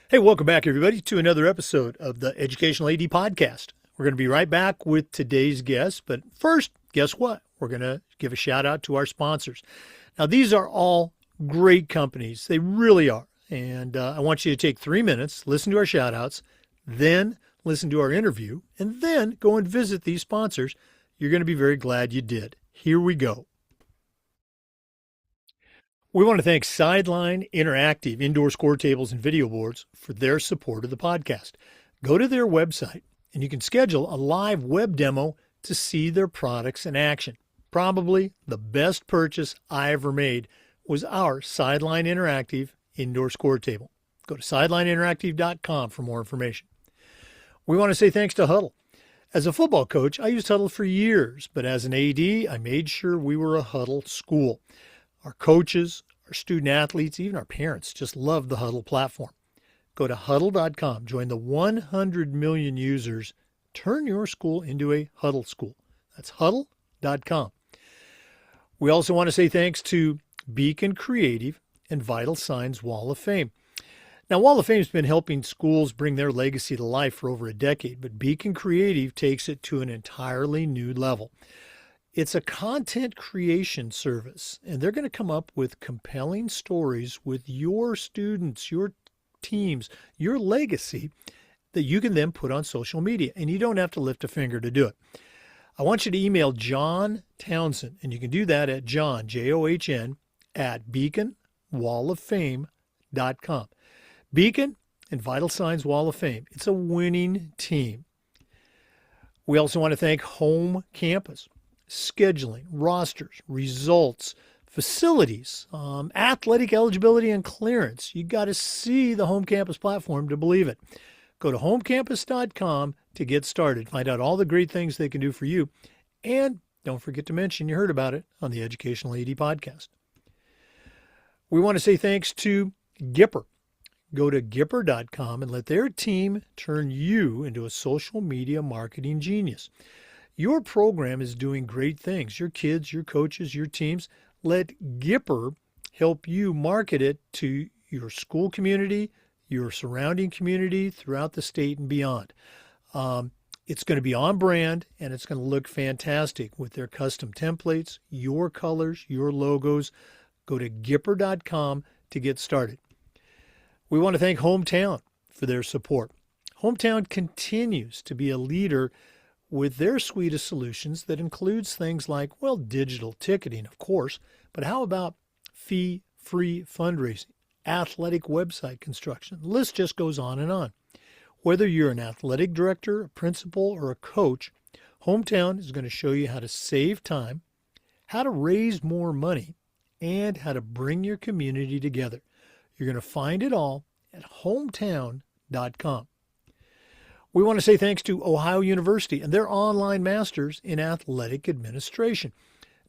Hey, welcome back, everybody, to another episode of the Educational AD Podcast. We're going to be right back with today's guest, but first, guess what? We're going to give a shout out to our sponsors. Now, these are all great companies. They really are. And I want you to take 3 minutes, listen to our shout outs, then listen to our interview, and then go and visit these sponsors. You're going to be very glad you did. Here we go. We want to thank Sideline Interactive Indoor Score Tables and Video Boards for their support of the podcast. Go to their website and you can schedule a live web demo to see their products in action. Probably the best purchase I ever made was our Sideline Interactive Indoor Score Table. Go to sidelineinteractive.com for more information. We want to say thanks to Huddle. As a football coach, I used Huddle for years, but as an AD, I made sure we were a Huddle school. Our coaches, our student athletes, even our parents just love the Huddle platform. Go to huddle.com, join the 100 million users, turn your school into a Huddle school. That's huddle.com. We also want to say thanks to Beacon Creative and Vital Signs Wall of Fame. Now, Wall of Fame's been helping schools bring their legacy to life for over a decade, but Beacon Creative takes it to an entirely new level. It's a content creation service, and they're going to come up with compelling stories with your students, your teams, your legacy that you can then put on social media, and you don't have to lift a finger to do it. I want you to email John Townsend, and you can do that at John, John, at beaconwalloffame.com. Beacon and Vital Signs Wall of Fame. It's a winning team. We also want to thank Home Campus. Scheduling, rosters, results, facilities, athletic eligibility and clearance. You got to see the Home Campus platform to believe it. Go to homecampus.com to get started. Find out all the great things they can do for you. And don't forget to mention you heard about it on the Educational AD Podcast. We want to say thanks to Gipper. Go to Gipper.com and let their team turn you into a social media marketing genius. Your program is doing great things. Your kids, your coaches, your teams. Let Gipper help you market it to your school community, your surrounding community, throughout the state and beyond. It's going to be on brand, and it's going to look fantastic with their custom templates, your colors, your logos. Go to Gipper.com to get started. We want to thank Hometown for their support. Hometown continues to be a leader with their suite of solutions that includes things like, well, digital ticketing, of course, but how about fee-free fundraising, athletic website construction? The list just goes on and on. Whether you're an athletic director, a principal, or a coach, Hometown is going to show you how to save time, how to raise more money, and how to bring your community together. You're going to find it all at hometown.com. We want to say thanks to Ohio University and their online masters in athletic administration.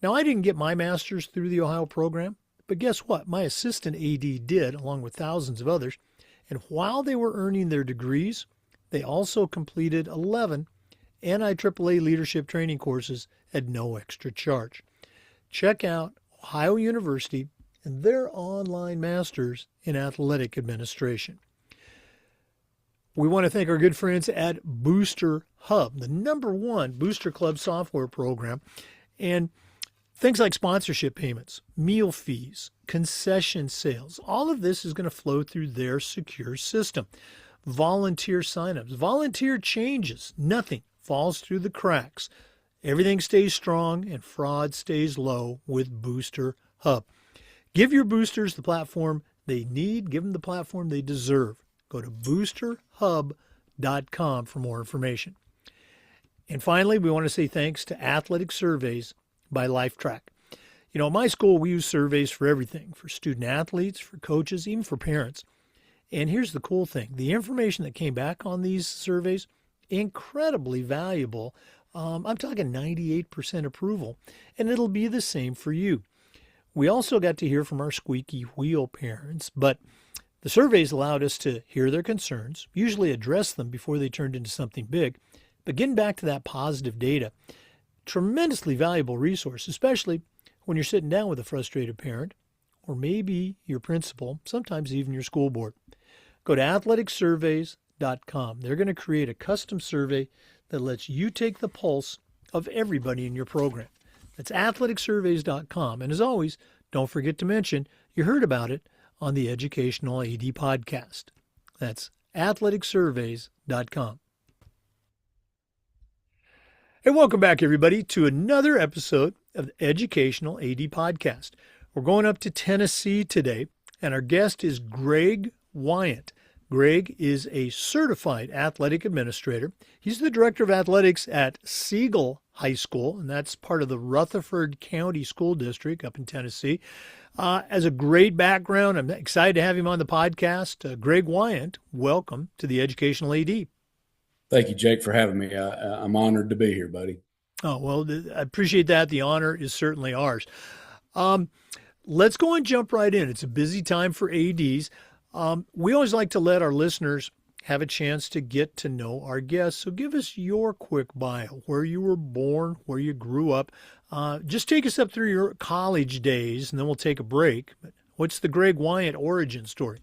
Now, I didn't get my master's through the Ohio program, but guess what? My assistant AD did, along with thousands of others. And while they were earning their degrees, they also completed 11 NIAAA leadership training courses at no extra charge. Check out Ohio University and their online masters in athletic administration. We want to thank our good friends at Booster Hub, the #1 Booster Club software program, and things like sponsorship payments, meal fees, concession sales. All of this is going to flow through their secure system. Volunteer signups, volunteer changes, nothing falls through the cracks. Everything stays strong and fraud stays low with Booster Hub. Give your boosters the platform they need. Give them the platform they deserve. Go to boosterhub.com for more information. And finally, we want to say thanks to Athletic Surveys by LifeTrack. You know, at my school, we use surveys for everything, for student athletes, for coaches, even for parents. And here's the cool thing. The information that came back on these surveys, incredibly valuable. I'm talking 98% approval, and it'll be the same for you. We also got to hear from our squeaky wheel parents, but the surveys allowed us to hear their concerns, usually address them before they turned into something big. But getting back to that positive data, tremendously valuable resource, especially when you're sitting down with a frustrated parent, or maybe your principal, sometimes even your school board. Go to athleticsurveys.com. They're going to create a custom survey that lets you take the pulse of everybody in your program. That's athleticsurveys.com. And as always, don't forget to mention you heard about it on the Educational AD Podcast. That's athleticsurveys.com. Hey, welcome back, everybody, to another episode of the Educational AD Podcast. We're going up to Tennessee today, and our guest is Greg Wyant. Greg is a certified athletic administrator. He's the director of athletics at Siegel High School, and that's part of the Rutherford County School District up in Tennessee. Has a great background. I'm excited to have him on the podcast. Greg Wyant, welcome to the Educational AD. Thank you, Jake, for having me. I'm honored to be here, buddy. Oh, well, I appreciate that. The honor is certainly ours. Let's go and jump right in. It's a busy time for ADs. We always like to let our listeners have a chance to get to know our guests. So give us your quick bio, where you were born, where you grew up. Just take us up through your college days, and then we'll take a break. But what's the Greg Wyant origin story?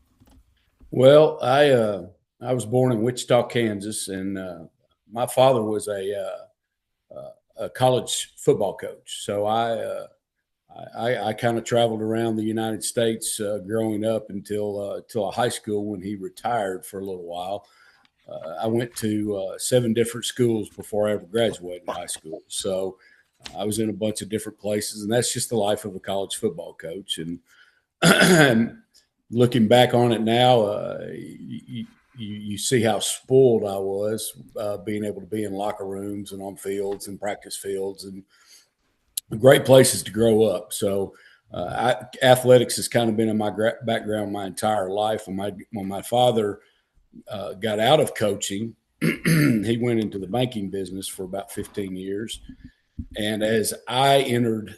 Well, I was born in Wichita, Kansas, and my father was a college football coach. So I kind of traveled around the United States growing up until high school when he retired for a little while. I went to 7 different schools before I ever graduated high school. So I was in a bunch of different places, and that's just the life of a college football coach. And looking back on it now, you see how spoiled I was being able to be in locker rooms and on fields and practice fields and great places to grow up. So athletics has kind of been in my background my entire life. When my father got out of coaching, he went into the banking business for about 15 years. And as I entered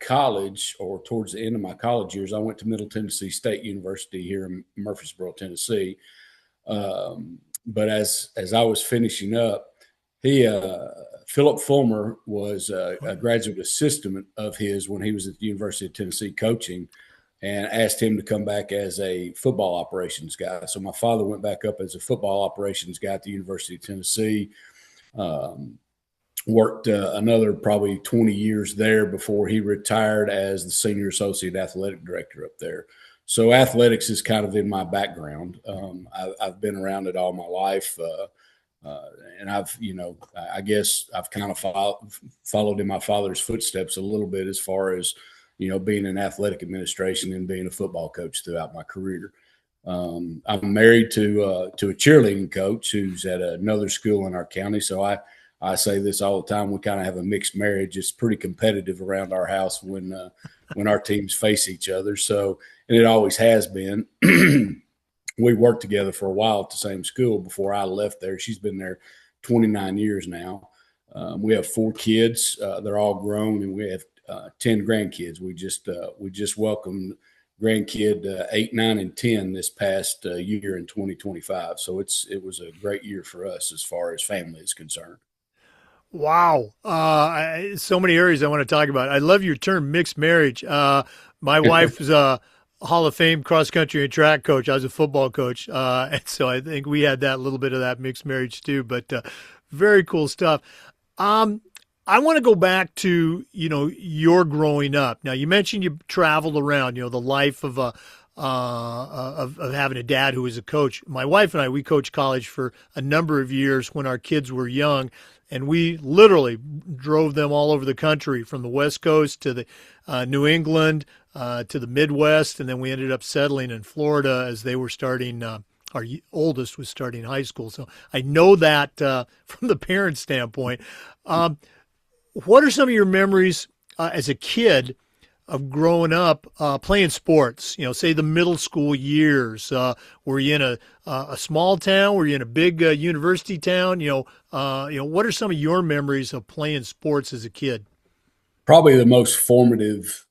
college, or towards the end of my college years, I went to Middle Tennessee State University here in Murfreesboro, Tennessee. But as I was finishing up, Philip Fulmer was a graduate assistant of his when he was at the University of Tennessee coaching, and asked him to come back as a football operations guy. So my father went back up as a football operations guy at the University of Tennessee. Worked another probably 20 years there before he retired as the senior associate athletic director up there. So athletics is kind of in my background. I've been around it all my life. And I guess I've kind of followed in my father's footsteps a little bit as far as, being in athletic administration and being a football coach throughout my career. I'm married to a cheerleading coach who's at another school in our county. So I say this all the time. We kind of have a mixed marriage. It's pretty competitive around our house when our teams face each other. So, and it always has been. We worked together for a while at the same school before I left there. She's been there 29 years now. We have 4 kids. They're all grown, and we have 10 grandkids. We just welcomed grandkid 8, 9, and 10 this past year in 2025. So it was a great year for us as far as family is concerned. Wow. So many areas I want to talk about. I love your term mixed marriage. My wife was a Hall of Fame cross country and track coach. I was a football coach. And so I think we had that little bit of that mixed marriage too, but very cool stuff. I want to go back to, your growing up. Now you mentioned you traveled around, the life of having a dad who was a coach. My wife and I, we coached college for a number of years when our kids were young, and we literally drove them all over the country, from the West Coast to the New England to the Midwest, and then we ended up settling in Florida as they were starting. Our oldest was starting high school, so I know that from the parent standpoint. What are some of your memories as a kid of growing up playing sports? Say the middle school years. Were you in a small town? Were you in a big university town? What are some of your memories of playing sports as a kid? Probably the most formative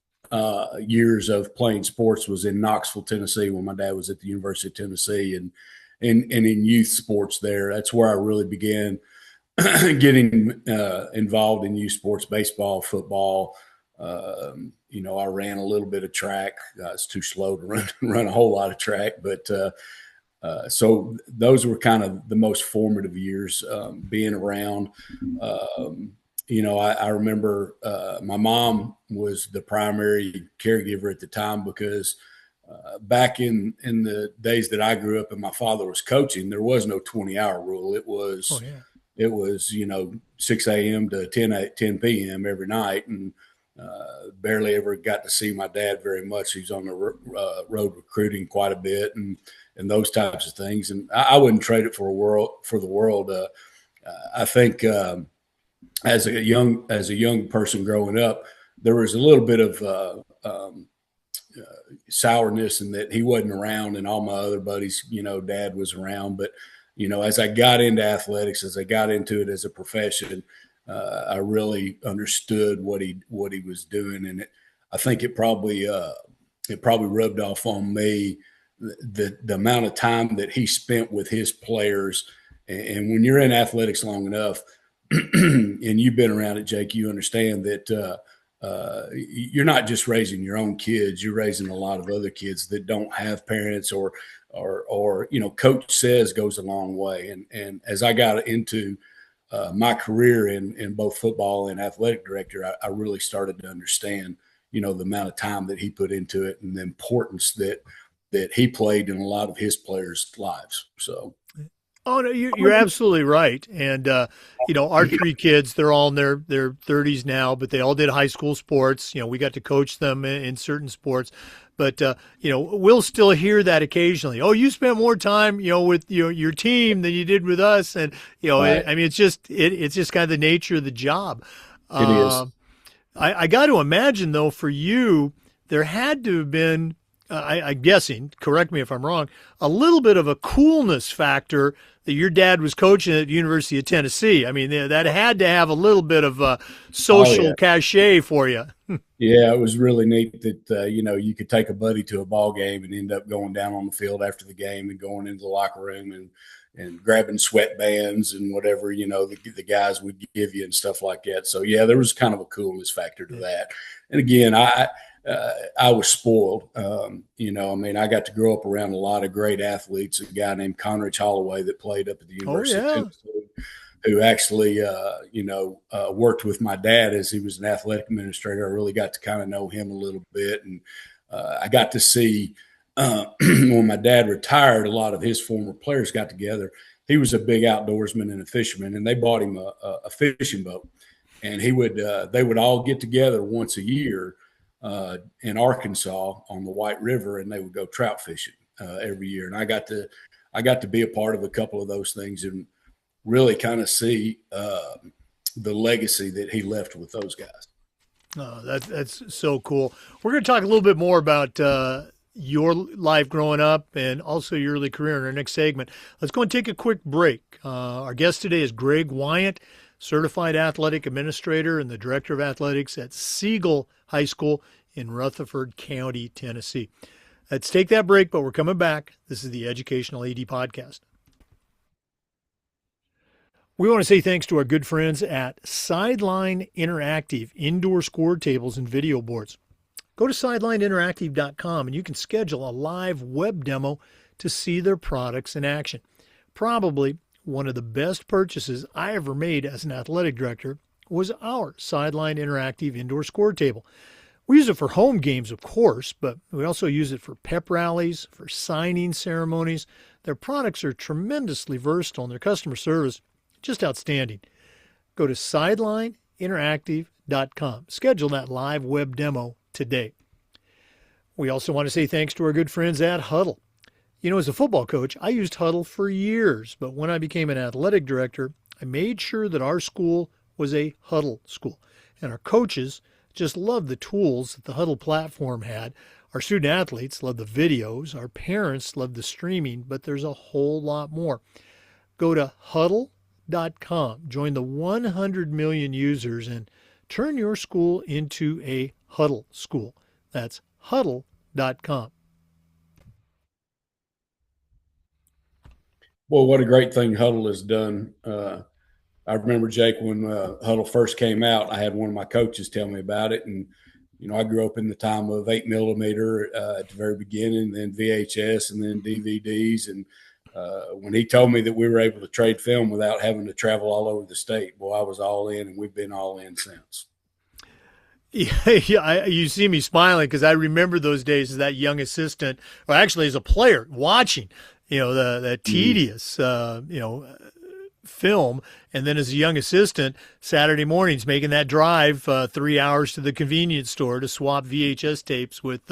years of playing sports was in Knoxville, Tennessee, when my dad was at the University of Tennessee, and in youth sports there. That's where I really began getting involved in youth sports, baseball, football, I ran a little bit of track. It's too slow to run a whole lot of track, but so those were kind of the most formative years, being around. I remember my mom was the primary caregiver at the time because back in the days that I grew up and my father was coaching, there was no 20-hour rule. It was, Oh, yeah. 6 a.m. to 10 p.m. every night, and barely ever got to see my dad very much. He was on the road recruiting quite a bit, and those types of things. And I wouldn't trade it for the world. I think as a young person growing up, there was a little bit of sourness in that he wasn't around, and all my other buddies, dad was around. But as I got into athletics, as I got into it as a profession, I really understood what he was doing, and I think it probably rubbed off on me the amount of time that he spent with his players. And when you're in athletics long enough, and you've been around it, Jake, you understand that you're not just raising your own kids; you're raising a lot of other kids that don't have parents, or coach says goes a long way. And as I got into my career in both football and athletic director, I really started to understand, the amount of time that he put into it and the importance that he played in a lot of his players' lives. So. Oh, no, you're absolutely right. And, our three kids, they're all in their 30s now, but they all did high school sports. We got to coach them in certain sports. But, we'll still hear that occasionally. Oh, you spent more time, with your team than you did with us. And, Right. I mean, it's just kind of the nature of the job. It is. I got to imagine, though, for you, there had to have been, I'm guessing, correct me if I'm wrong, a little bit of a coolness factor that your dad was coaching at the University of Tennessee. I mean, that had to have a little bit of a social cachet for you. Yeah, it was really neat that, you could take a buddy to a ball game and end up going down on the field after the game and going into the locker room and grabbing sweatbands and whatever, the guys would give you and stuff like that. So, yeah, there was kind of a coolness factor to that. And again, I was spoiled. I got to grow up around a lot of great athletes. A guy named Conrich Holloway that played up at the University of Tennessee, who actually, worked with my dad as he was an athletic administrator. I really got to kind of know him a little bit. And I got to see when my dad retired, a lot of his former players got together. He was a big outdoorsman and a fisherman, and they bought him a fishing boat. And they would all get together once a year in Arkansas on the White River, and they would go trout fishing every year. And I got to be a part of a couple of those things and really kind of see the legacy that he left with those guys. Oh, that's so cool. We're going to talk a little bit more about your life growing up and also your early career in our next segment. Let's go and take a quick break. Our guest today is Greg Wyant, certified athletic administrator and the director of athletics at Siegel High School in Rutherford County, Tennessee. Let's take that break, but we're coming back. This is the Educational AD Podcast. We want to say thanks to our good friends at Sideline Interactive, indoor score tables and video boards. Go to sidelineinteractive.com and you can schedule a live web demo to see their products in action. Probably one of the best purchases I ever made as an athletic director was our Sideline Interactive indoor score table. We use it for home games, of course, but we also use it for pep rallies, for signing ceremonies. Their products are tremendously versatile and their customer service just outstanding. Go to sidelineinteractive.com. Schedule that live web demo today. We also want to say thanks to our good friends at Huddle. As a football coach, I used Huddle for years, but when I became an athletic director, I made sure that our school was a Huddle school. And our coaches just loved the tools that the Huddle platform had. Our student athletes loved the videos. Our parents loved the streaming, but there's a whole lot more. Go to huddle.com, join the 100 million users, and turn your school into a Huddle school. That's huddle.com. Well, what a great thing Huddle has done. I remember, Jake, when Huddle first came out, I had one of my coaches tell me about it. And, I grew up in the time of 8mm at the very beginning, then VHS, and then DVDs. And when he told me that we were able to trade film without having to travel all over the state, boy, I was all in, and we've been all in since. Yeah, you see me smiling because I remember those days as that young assistant, or actually as a player, watching, the tedious, film, and then as a young assistant, Saturday mornings making that drive 3 hours to the convenience store to swap VHS tapes with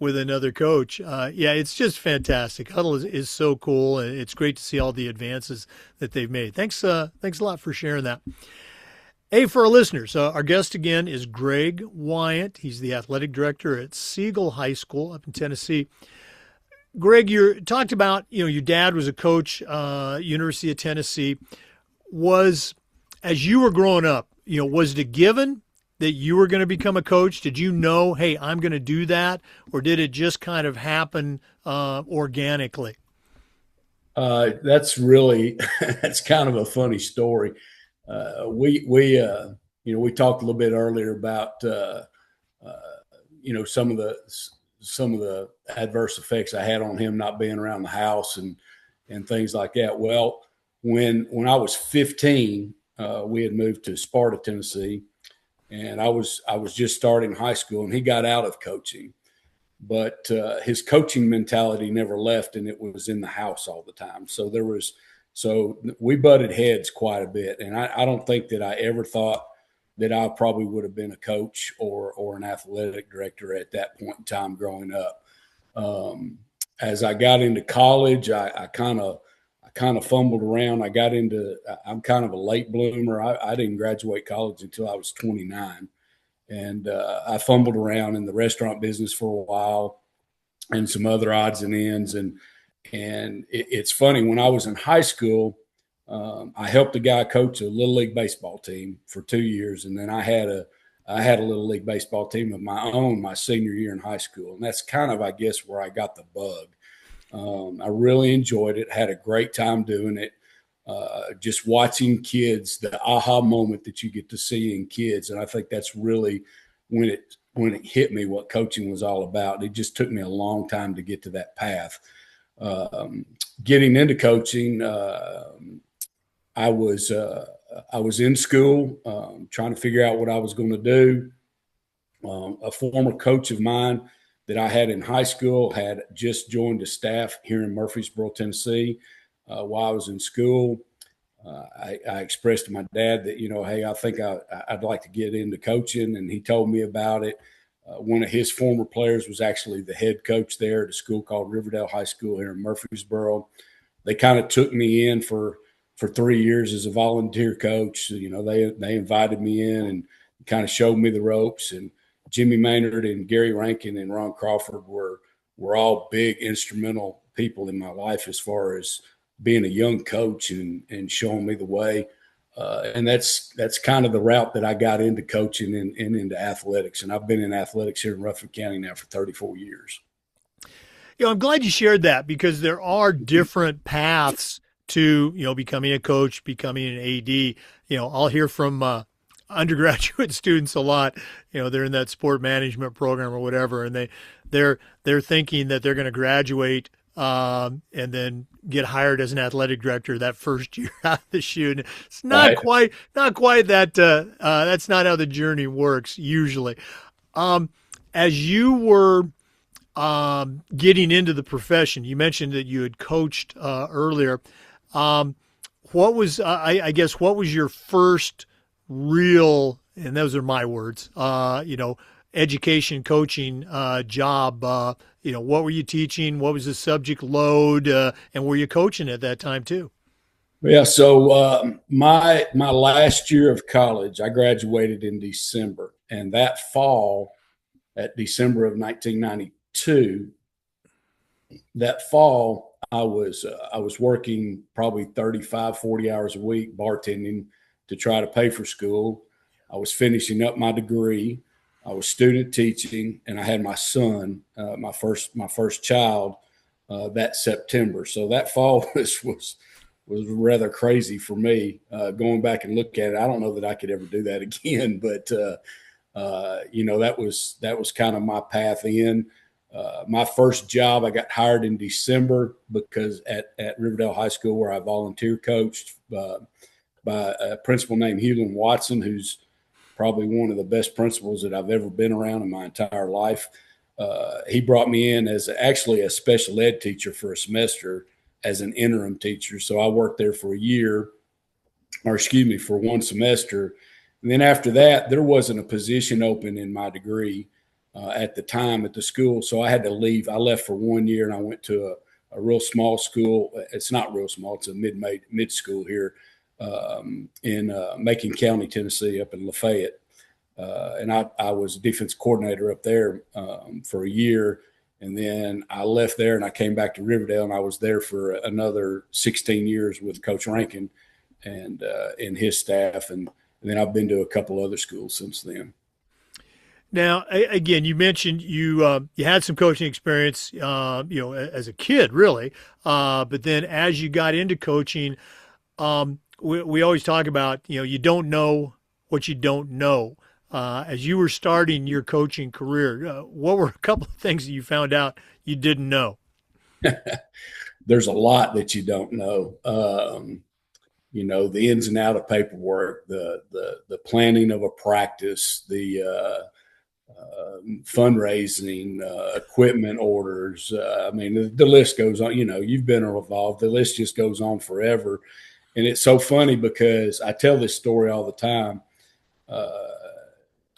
another coach. Yeah, it's just fantastic. Huddle is so cool, and it's great to see all the advances that they've made. Thanks a lot for sharing that. Hey, for our listeners, our guest again is Greg Wyant. He's the athletic director at Siegel High School up in Tennessee. Greg, you talked about, your dad was a coach, University of Tennessee. As you were growing up, was it a given that you were going to become a coach? Did you know, hey, I'm going to do that? Or did it just kind of happen organically? That's kind of a funny story. We talked a little bit earlier about, some of the adverse effects I had on him not being around the house and things like that. Well, when I was 15, we had moved to Sparta, Tennessee, and I was just starting high school, and he got out of coaching, but his coaching mentality never left, and it was in the house all the time. So we butted heads quite a bit, and I don't think that I ever thought that I probably would have been a coach or an athletic director at that point in time growing up. As I got into college, I kind of fumbled around. I'm kind of a late bloomer. I didn't graduate college until I was 29. And I fumbled around in the restaurant business for a while and some other odds and ends. And it's funny, when I was in high school, I helped a guy coach a little league baseball team for 2 years, and then I had a little league baseball team of my own my senior year in high school, and that's kind of, I guess, where I got the bug. I really enjoyed it, had a great time doing it. Just watching kids, the aha moment that you get to see in kids, and I think that's really when it hit me what coaching was all about. It just took me a long time to get to that path. Getting into coaching. I was in school trying to figure out what I was going to do. A former coach of mine that I had in high school had just joined the staff here in Murfreesboro, Tennessee. While I was in school, I expressed to my dad that, hey, I think I'd like to get into coaching, and he told me about it. One of his former players was actually the head coach there at a school called Riverdale High School here in Murfreesboro. They kind of took me in for 3 years as a volunteer coach. They invited me in and kind of showed me the ropes. And Jimmy Maynard and Gary Rankin and Ron Crawford were all big instrumental people in my life as far as being a young coach and showing me the way. And that's kind of the route that I got into coaching and into athletics. And I've been in athletics here in Rutherford County now for 34 years. I'm glad you shared that, because there are different paths to, becoming a coach, becoming an AD. I'll hear from undergraduate students a lot. They're in that sport management program or whatever, and they're thinking that they're going to graduate and then get hired as an athletic director that first year out of the chute. And it's not quite that. That's not how the journey works usually. As you were getting into the profession, you mentioned that you had coached earlier. What was, I guess, what was your first real, and those are my words, education coaching job? What were you teaching? What was the subject load? And were you coaching at that time too? Yeah. So my last year of college, I graduated in December, and that fall, at December of 1992, that fall, I was working probably 35, 40 hours a week bartending to try to pay for school. I was finishing up my degree. I was student teaching, and I had my son, my first child, that September. So that fall was rather crazy for me. Going back and look at it, I don't know that I could ever do that again. But That was kind of my path in. My first job, I got hired in December because at Riverdale High School, where I volunteer coached, by a principal named Hughlin Watson, who's probably one of the best principals that I've ever been around in my entire life. He brought me in as actually a special ed teacher for a semester as an interim teacher. So I worked there for for one semester. And then after that, there wasn't a position open in my degree at the time at the school. So I had to leave. I left for 1 year and I went to a real small school. It's not real small. It's a mid school here in Macon County, Tennessee, up in Lafayette. And I was defense coordinator up there for a year. And then I left there and I came back to Riverdale, and I was there for another 16 years with Coach Rankin and his staff. And then I've been to a couple other schools since then. Now, again, you mentioned you had some coaching experience, as a kid, really. But then as you got into coaching, we always talk about, you don't know what you don't know. As you were starting your coaching career, what were a couple of things that you found out you didn't know? There's a lot that you don't know. The ins and out of paperwork, the planning of a practice, the fundraising, equipment orders. The list goes on. You've been involved. The list just goes on forever. And it's so funny because I tell this story all the time.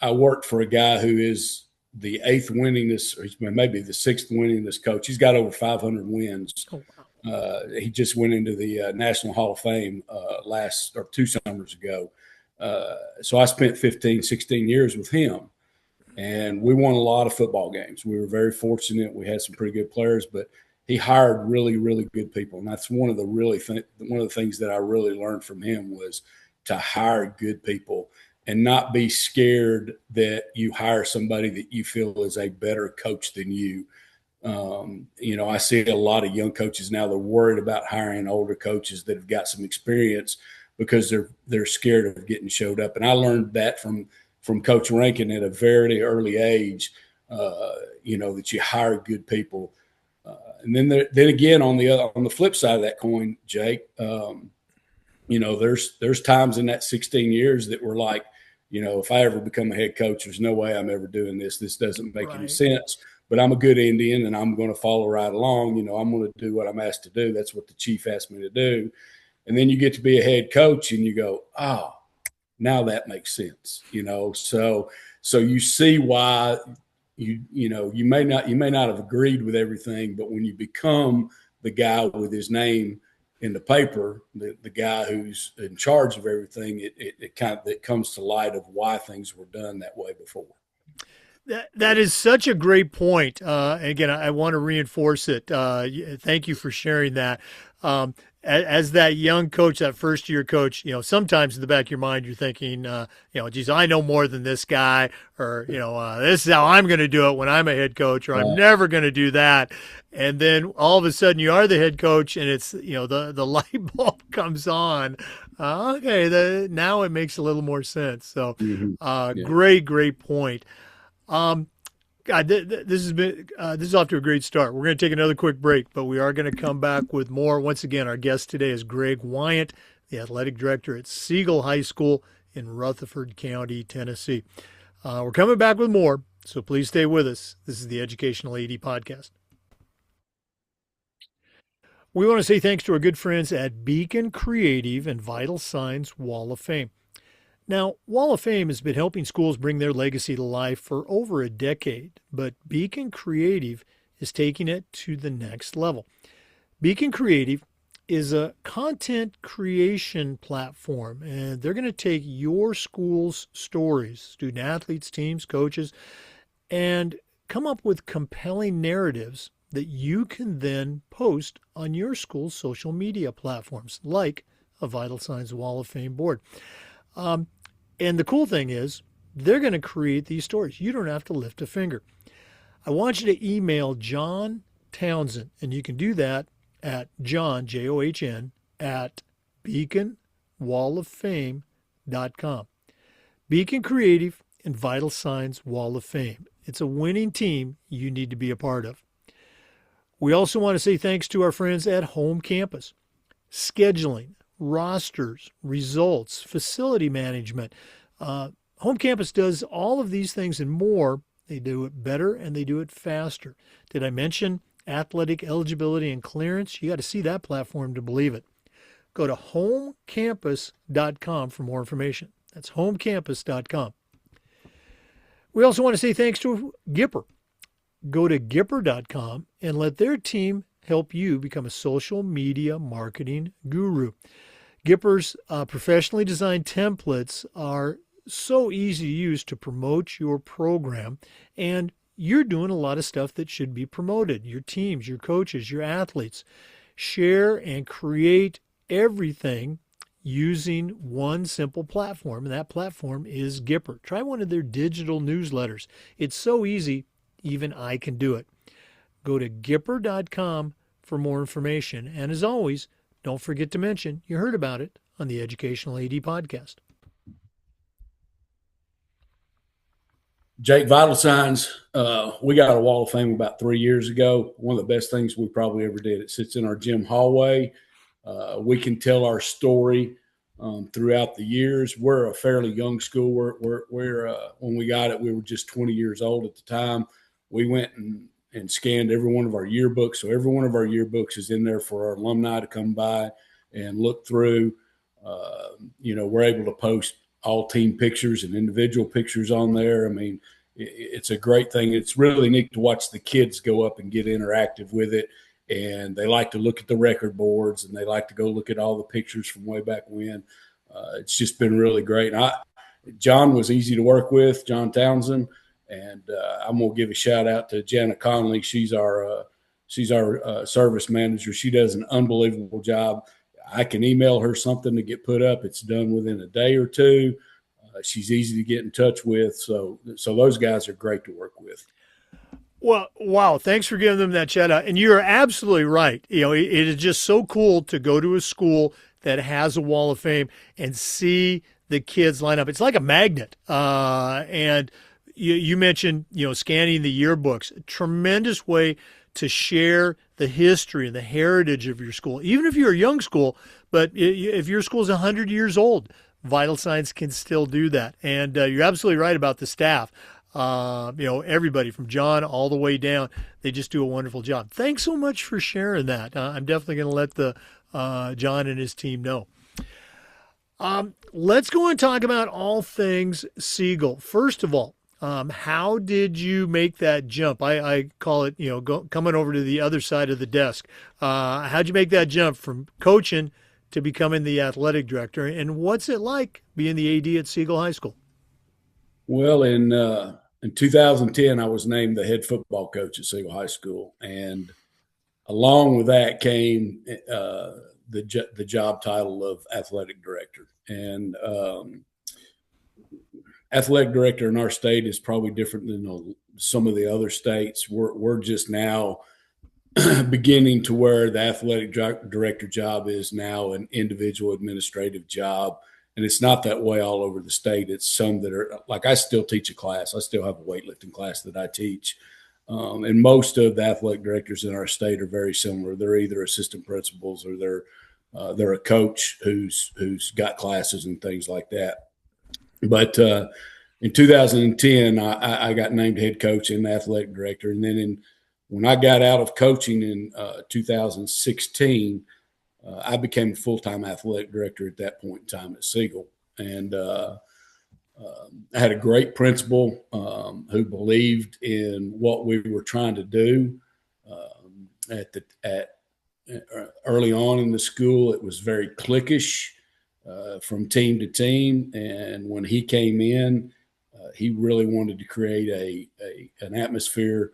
I worked for a guy who is the 8th winningest, or maybe the 6th winningest coach. He's got over 500 wins. Oh, wow. He just went into the National Hall of Fame 2 summers ago. So I spent 15, 16 years with him, and we won a lot of football games. We were very fortunate. We had some pretty good players, but he hired really, really good people. And that's one of the things that I really learned from him was to hire good people and not be scared that you hire somebody that you feel is a better coach than you. I see a lot of young coaches now, they're worried about hiring older coaches that have got some experience because they're scared of getting showed up. And I learned that from Coach Rankin at a very early age, that you hire good people. And then again, on the flip side of that coin, Jake, there's times in that 16 years that were like, if I ever become a head coach, there's no way I'm ever doing this. This doesn't make any sense. But I'm a good Indian, and I'm going to follow right along. I'm going to do what I'm asked to do. That's what the chief asked me to do. And then you get to be a head coach, and you go, oh, now that makes sense. So you see why you may not have agreed with everything, but when you become the guy with his name in the paper, the guy who's in charge of everything, it comes to light of why things were done that way before. That is such a great point. Again, I want to reinforce it. Thank you for sharing that. As that young coach, that first year coach, sometimes in the back of your mind, you're thinking, geez, I know more than this guy, or, this is how I'm going to do it when I'm a head coach, or I'm never going to do that. And then all of a sudden you are the head coach, and it's, the light bulb comes on. Okay. Now it makes a little more sense. So, great point. God, this is off to a great start. We're going to take another quick break, but we are going to come back with more. Once again, our guest today is Greg Wyant, the athletic director at Siegel High School in Rutherford County, Tennessee. We're coming back with more, so please stay with us. This is the Educational AD Podcast. We want to say thanks to our good friends at Beacon Creative and Vital Signs Wall of Fame. Now, Wall of Fame has been helping schools bring their legacy to life for over a decade, but Beacon Creative is taking it to the next level. Beacon Creative is a content creation platform, and they're going to take your school's stories, student athletes, teams, coaches, and come up with compelling narratives that you can then post on your school's social media platforms, like a Vital Signs Wall of Fame board. And the cool thing is, they're going to create these stories. You don't have to lift a finger. I want you to email John Townsend, and you can do that at John, John, at beaconwalloffame.com. Beacon Creative and Vital Signs Wall of Fame. It's a winning team you need to be a part of. We also want to say thanks to our friends at Home Campus. Scheduling, rosters, results, facility management. Home Campus does all of these things and more. They do it better and they do it faster. Did I mention athletic eligibility and clearance? You got to see that platform to believe it. Go to homecampus.com for more information. That's homecampus.com. We also want to say thanks to Gipper. Go to Gipper.com and let their team help you become a social media marketing guru. Gipper's professionally designed templates are so easy to use to promote your program, and you're doing a lot of stuff that should be promoted. Your teams, your coaches, your athletes. Share and create everything using one simple platform, and that platform is Gipper. Try one of their digital newsletters. It's so easy, even I can do it. Go to Gipper.com for more information. And as always, don't forget to mention you heard about it on the Educational AD Podcast. Jake, Vital Signs, we got a Wall of Fame about 3 years ago. One of the best things we probably ever did. It sits in our gym hallway. We can tell our story throughout the years. We're a fairly young school. We're when we got it, we were just 20 years old at the time. We went and scanned every one of our yearbooks. So every one of our yearbooks is in there for our alumni to come by and look through. We're able to post all team pictures and individual pictures on there. I mean, it's a great thing. It's really neat to watch the kids go up and get interactive with it. And they like to look at the record boards and they like to go look at all the pictures from way back when. It's just been really great. And John was easy to work with, John Townsend. And I'm going to give a shout out to Jana Conley. She's our service manager. She does an unbelievable job. I can email her something to get put up. It's done within a day or two. She's easy to get in touch with. So those guys are great to work with. Well, wow. Thanks for giving them that shout out. And you're absolutely right. It is just so cool to go to a school that has a Wall of Fame and see the kids line up. It's like a magnet. And you mentioned, scanning the yearbooks, a tremendous way to share the history and the heritage of your school, even if you're a young school. But if your school is 100 years old, Vital Signs can still do that. And you're absolutely right about the staff. Everybody from John all the way down, they just do a wonderful job. Thanks so much for sharing that. I'm definitely going to let the John and his team know. Let's go and talk about all things Siegel. First of all, how did you make that jump? I call it, coming over to the other side of the desk. How'd you make that jump from coaching to becoming the athletic director? And what's it like being the AD at Siegel High School? Well, in 2010, I was named the head football coach at Siegel High School. And along with that came the job title of athletic director. And athletic director in our state is probably different than some of the other states. We're just now beginning to where the athletic director job is now an individual administrative job. And it's not that way all over the state. It's some that are like, I still teach a class. I still have a weightlifting class that I teach. And most of the athletic directors in our state are very similar. They're either assistant principals or they're a coach who's got classes and things like that. But in 2010, I got named head coach and athletic director. And then when I got out of coaching in 2016, I became a full-time athletic director at that point in time at Siegel. And I had a great principal who believed in what we were trying to do. Early on in the school, it was very cliquish from team to team. And when he came in, he really wanted to create an atmosphere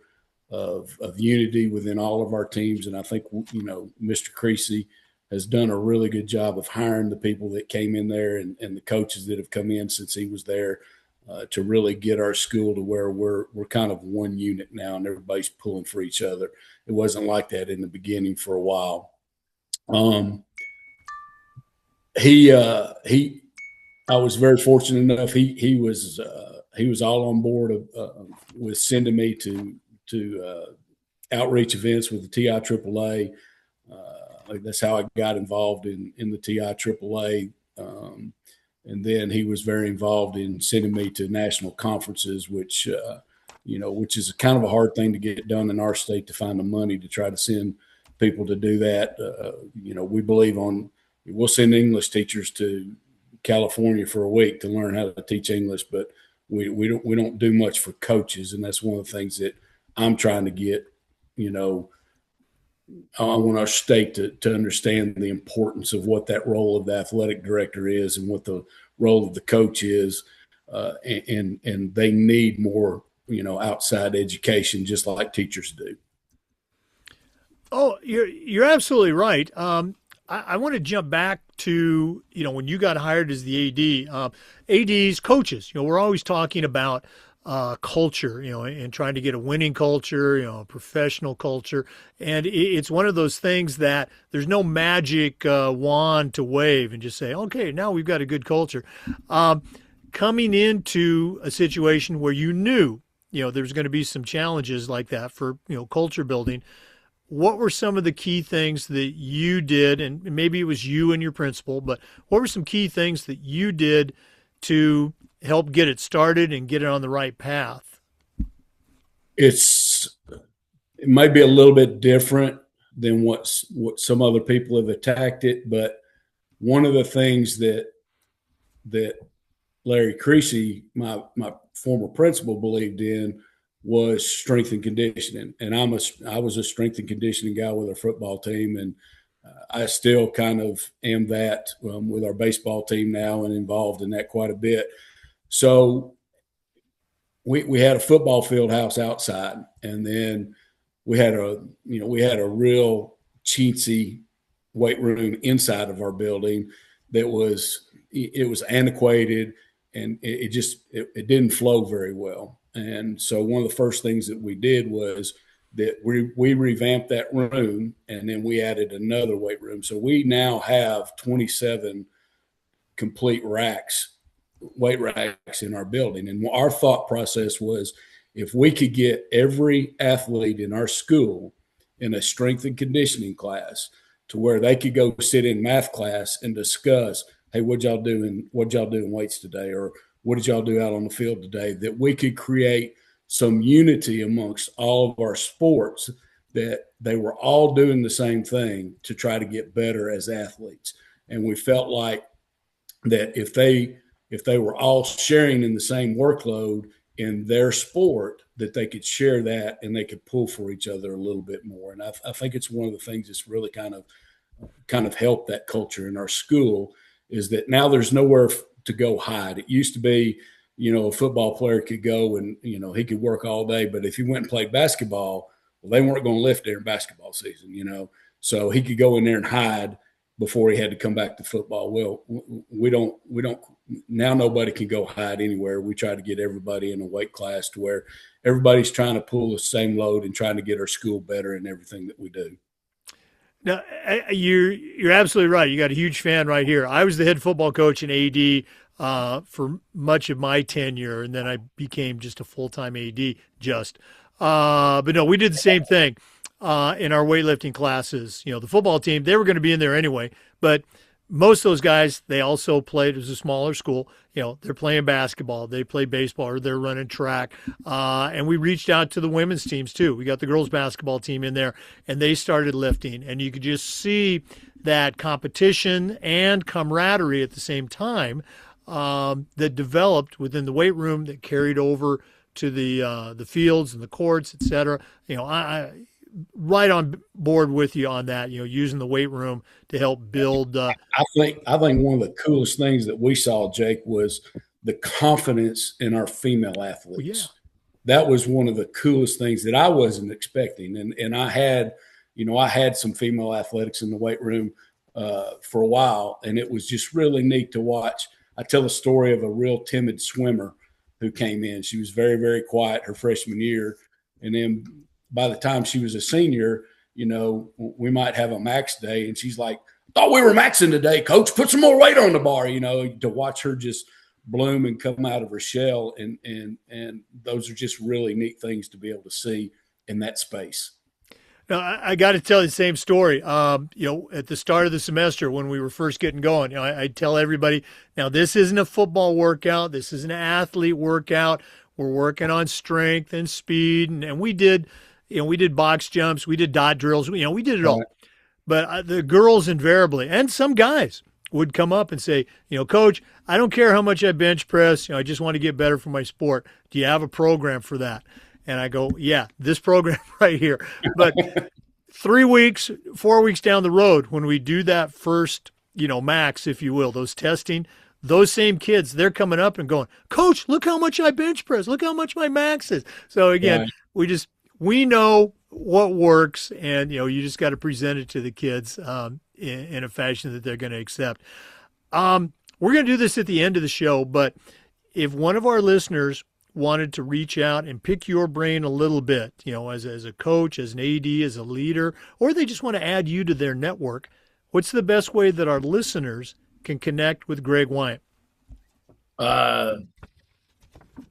of unity within all of our teams. And I think, Mr. Creasy has done a really good job of hiring the people that came in there and the coaches that have come in since he was there to really get our school to where we're kind of one unit now and everybody's pulling for each other. It wasn't like that in the beginning for a while. I was very fortunate enough. He was he was all on board with sending me to outreach events with the TIAAA. That's how I got involved in the TIAAA. And then he was very involved in sending me to national conferences, which is kind of a hard thing to get done in our state, to find the money to try to send people to do that. We believe we'll send English teachers to California for a week to learn how to teach English, but we don't do much for coaches. And that's one of the things that I'm trying to get, I want our state to understand the importance of what that role of the athletic director is and what the role of the coach is. And they need more, outside education, just like teachers do. Oh, you're absolutely right. I want to jump back to, when you got hired as the AD, ADs, coaches, we're always talking about culture, and trying to get a winning culture, a professional culture. And it's one of those things that there's no magic wand to wave and just say, okay, now we've got a good culture. Coming into a situation where you knew, there's going to be some challenges like that for, culture building. What were some of the key things that you did? And maybe it was you and your principal, but what were some key things that you did to help get it started and get it on the right path? It might be a little bit different than what some other people have attacked it, but one of the things that Larry Creasy, my former principal, believed in was strength and conditioning. And I was a strength and conditioning guy with our football team, and I still kind of am that with our baseball team now, and involved in that quite a bit. So we had a football field house outside, and then we had a real chintzy weight room inside of our building that was antiquated, and it didn't flow very well. And so one of the first things that we did was that we revamped that room, and then we added another weight room. So we now have 27 complete weight racks in our building. And our thought process was, if we could get every athlete in our school in a strength and conditioning class to where they could go sit in math class and discuss, hey, what'd y'all do in weights today? Or what did y'all do out on the field today? That we could create some unity amongst all of our sports, that they were all doing the same thing to try to get better as athletes. And we felt like that if they were all sharing in the same workload in their sport, that they could share that and they could pull for each other a little bit more. And I think it's one of the things that's really kind of helped that culture in our school, is that now there's nowhere to go hide. It used to be, a football player could go and, he could work all day, but if he went and played basketball, well, they weren't going to lift during basketball season, so he could go in there and hide before he had to come back to football. Well, we don't now, nobody can go hide anywhere. We try to get everybody in a weight class to where everybody's trying to pull the same load and trying to get our school better in everything that we do. Now, you're absolutely right. You got a huge fan right here. I was the head football coach and AD for much of my tenure, and then I became just a full-time AD. But no, we did the same thing in our weightlifting classes. The football team, they were going to be in there anyway, but most of those guys, they also played. It was a smaller school. They're playing basketball, they play baseball, or they're running track. And we reached out to the women's teams too. We got the girls basketball team in there, and they started lifting. And you could just see that competition and camaraderie at the same time that developed within the weight room, that carried over to the fields and the courts, et cetera. I right on board with you on that, using the weight room to help build. I think one of the coolest things that we saw, Jake, was the confidence in our female athletes. Yeah. That was one of the coolest things that I wasn't expecting. And I had some female athletics in the weight room for a while, and it was just really neat to watch. I tell a story of a real timid swimmer who came in. She was very, very quiet her freshman year. And then by the time she was a senior, we might have a max day, and she's like, "Thought we were maxing today, coach. Put some more weight on the bar," to watch her just bloom and come out of her shell. And those are just really neat things to be able to see in that space. Now, I got to tell you the same story. At the start of the semester when we were first getting going, I tell everybody, now this isn't a football workout. This is an athlete workout. We're working on strength and speed. And we did box jumps. We did dot drills. We did it all. But the girls invariably, and some guys, would come up and say, Coach, I don't care how much I bench press. I just want to get better for my sport. Do you have a program for that? And I go, yeah, this program right here. But 4 weeks down the road, when we do that first, max, if you will, those testing, those same kids, they're coming up and going, Coach, look how much I bench press. Look how much my max is. So again, we know what works, and you just got to present it to the kids in a fashion that they're going to accept. We're going to do this at the end of the show, but if one of our listeners wanted to reach out and pick your brain a little bit, as a coach, as an AD, as a leader, or they just want to add you to their network, what's the best way that our listeners can connect with Greg Wyant?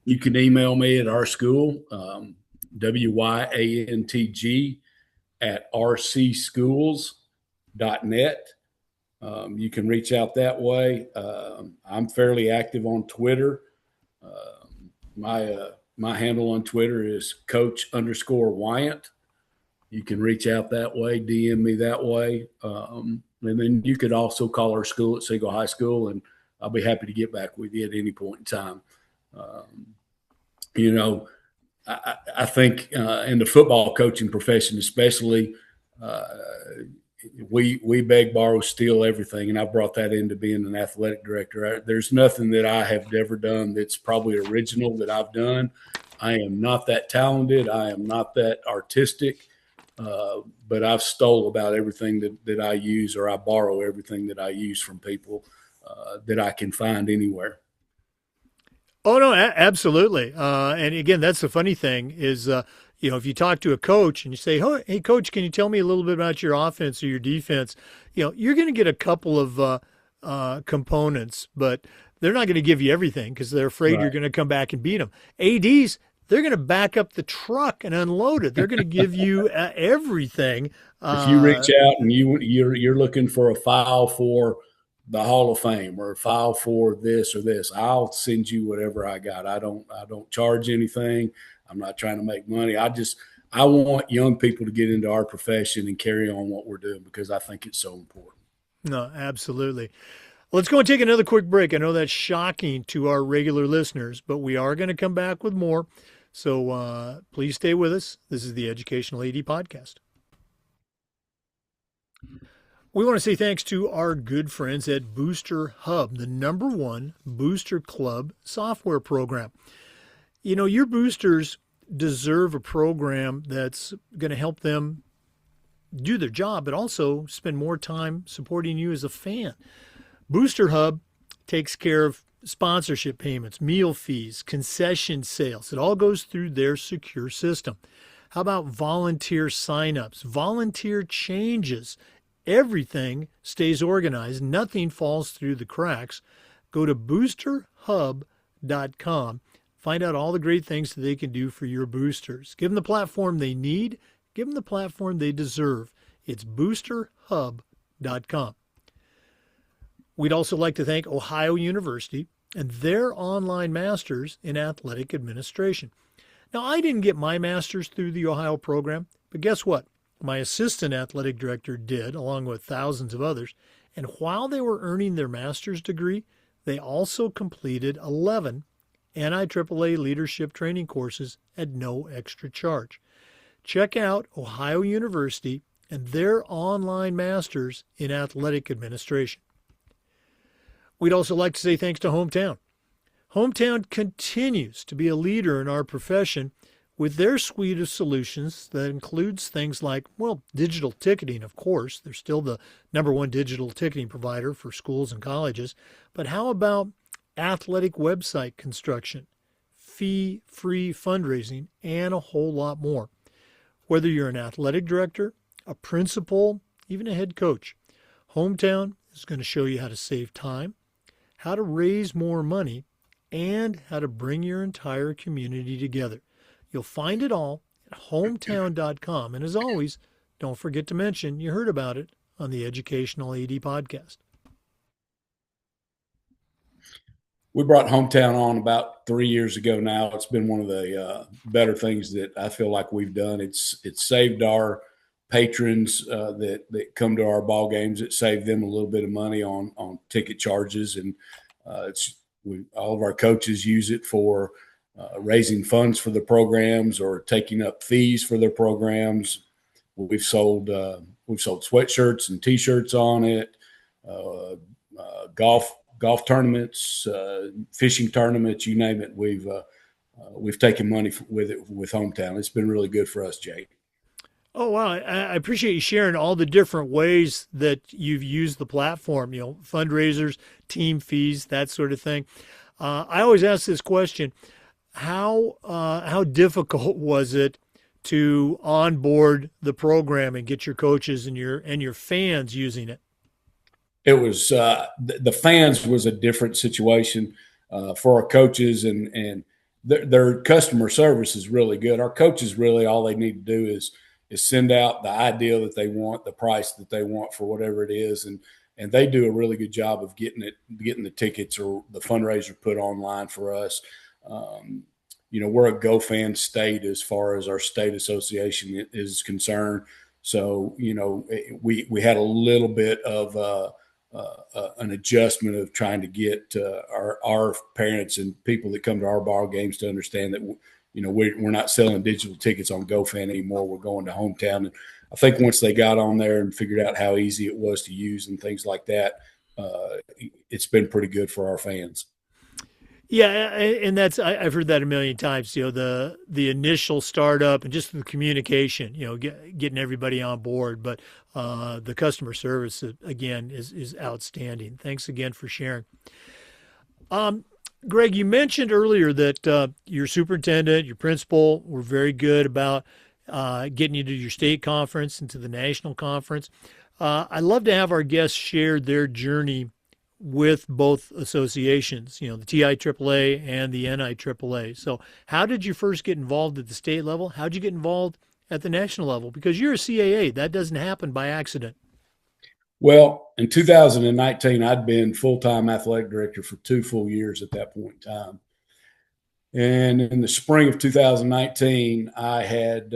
You can email me at our school, wyant@rcschools.net. You can reach out that way. I'm fairly active on Twitter. My handle on Twitter is Coach_Wyant. You can reach out that way, DM me that way. And then you could also call our school at Siegel High School, and I'll be happy to get back with you at any point in time. I think in the football coaching profession, especially, we beg, borrow, steal everything, and I brought that into being an athletic director. There's nothing that I have ever done that's probably original that I've done. I am not that talented. I am not that artistic, but I've stole about everything that I use, or I borrow everything that I use from people that I can find anywhere. Oh, no, absolutely. And again, that's the funny thing is, if you talk to a coach and you say, oh, hey, Coach, can you tell me a little bit about your offense or your defense? You're going to get a couple of components, but they're not going to give you everything because they're afraid You're going to come back and beat them. ADs, they're going to back up the truck and unload it. They're going to give you everything. If you reach out and you're looking for a file for the Hall of Fame or a file for this or this, I'll send you whatever I got. I don't charge anything. I'm not trying to make money. I want young people to get into our profession and carry on what we're doing because I think it's so important. No, absolutely. Let's go and take another quick break. I know that's shocking to our regular listeners, but we are going to come back with more. So please stay with us. This is the Educational AD Podcast. We want to say thanks to our good friends at Booster Hub, the #1 booster club software program. Your boosters deserve a program that's going to help them do their job, but also spend more time supporting you as a fan. Booster Hub takes care of sponsorship payments, meal fees, concession sales. It all goes through their secure system. How about volunteer signups, volunteer changes? Everything stays organized. Nothing falls through the cracks. Go to boosterhub.com. Find out all the great things that they can do for your boosters. Give them the platform they need. Give them the platform they deserve. It's boosterhub.com. We'd also like to thank Ohio University and their online masters in athletic administration. Now, I didn't get my master's through the Ohio program, but guess what? My assistant athletic director did, along with thousands of others. And while they were earning their master's degree, they also completed 11 NIAAA leadership training courses at no extra charge. Check out Ohio University and their online masters in athletic administration. We'd also like to say thanks to Hometown. Hometown continues to be a leader in our profession with their suite of solutions that includes things like, digital ticketing, of course. They're still the #1 digital ticketing provider for schools and colleges. But how about athletic website construction, fee-free fundraising, and a whole lot more? Whether you're an athletic director, a principal, even a head coach, Hometown is going to show you how to save time, how to raise more money, and how to bring your entire community together. You'll find it all at hometown.com. And as always, don't forget to mention you heard about it on the Educational AD Podcast. We brought Hometown on about 3 years ago now. It's been one of the better things that I feel like we've done. It's saved our patrons that come to our ball games. It saved them a little bit of money on ticket charges, and all of our coaches use it for raising funds for the programs or taking up fees for their programs. We've sold sweatshirts and T-shirts on it. Golf tournaments, fishing tournaments, you name it. We've taken money with it with Hometown. It's been really good for us, Jake. Oh, wow. I appreciate you sharing all the different ways that you've used the platform, fundraisers, team fees, that sort of thing. I always ask this question, how difficult was it to onboard the program and get your coaches and your fans using it? It was the fans was a different situation for our coaches, and their customer service is really good. Our coaches really all they need to do is send out the idea that they want, the price that they want for whatever it is, and they do a really good job of getting the tickets or the fundraiser put online for us. We're a GoFan state as far as our state association is concerned. So, we had a little bit of an adjustment of trying to get our parents and people that come to our ball games to understand that, we're not selling digital tickets on GoFan anymore. We're going to Hometown. And I think once they got on there and figured out how easy it was to use and things like that, it's been pretty good for our fans. Yeah, and I've heard that a million times. The initial startup and just the communication. Getting everybody on board, but the customer service again is outstanding. Thanks again for sharing. Greg, you mentioned earlier that your superintendent, your principal were very good about getting you to your state conference and to the national conference. I'd love to have our guests share their journey with both associations, the TIAAA and the NIAAA. So how did you first get involved at the state level? How'd you get involved at the national level? Because you're a CAA. That doesn't happen by accident. Well, in 2019, I'd been full-time athletic director for 2 full years at that point in time. And in the spring of 2019, I had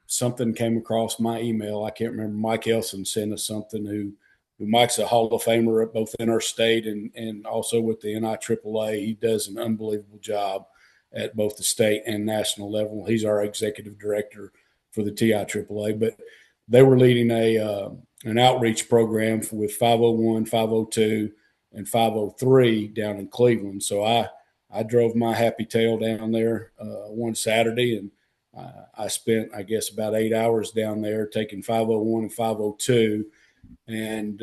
something came across my email. I can't remember. Mike Elson sent us something who Mike's a Hall of Famer both in our state and also with the NIAAA. He does an unbelievable job at both the state and national level. He's our executive director for the TIAAA. But they were leading an outreach program with 501, 502, and 503 down in Cleveland. So I drove my happy tail down there one Saturday, and I spent, I guess, about 8 hours down there taking 501 and 502. And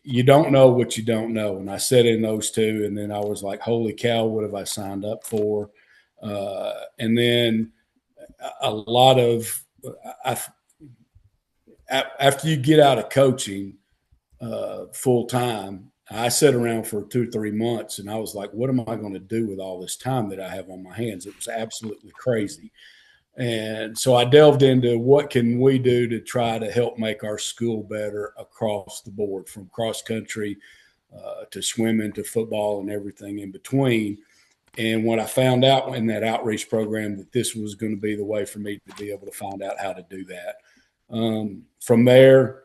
you don't know what you don't know. And I sat in those two, and then I was like, holy cow, what have I signed up for? And then a lot of after you get out of coaching full time, I sat around for 2 or 3 months, and I was like, what am I going to do with all this time that I have on my hands? It was absolutely crazy. And so I delved into what can we do to try to help make our school better across the board, from cross country to swimming to football and everything in between. And when I found out in that outreach program that this was going to be the way for me to be able to find out how to do that. From there,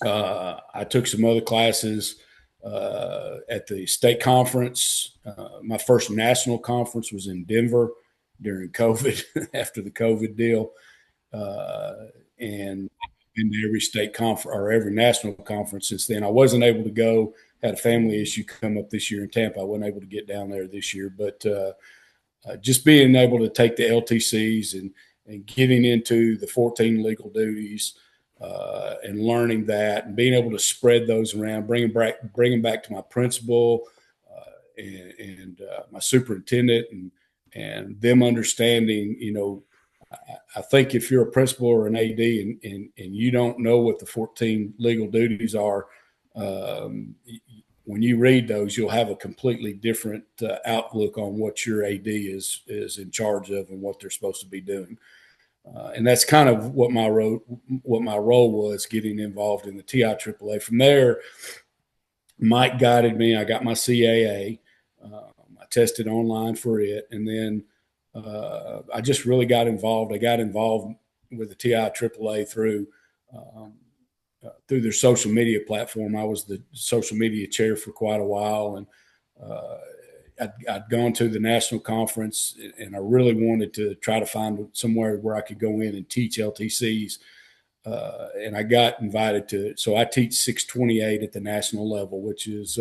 I took some other classes at the state conference. My first national conference was in Denver during COVID, after the COVID deal. And been to every state conference or every national conference since then. I wasn't able to go, had a family issue come up this year in Tampa. I wasn't able to get down there this year, but just being able to take the LTCs and getting into the 14 legal duties and learning that and being able to spread those around, bring them back to my principal and my superintendent and them understanding, I think if you're a principal or an AD and you don't know what the 14 legal duties are, when you read those, you'll have a completely different outlook on what your AD is in charge of and what they're supposed to be doing. And that's kind of what my role was, getting involved in the TIAAA. From there, Mike guided me. I got my CAA. I tested online for it, and then I just really got involved. I got involved with the TIAAA through their social media platform. I was the social media chair for quite a while, and I'd gone to the national conference, and I really wanted to try to find somewhere where I could go in and teach LTCs. And I got invited to, so I teach 628 at the national level, which is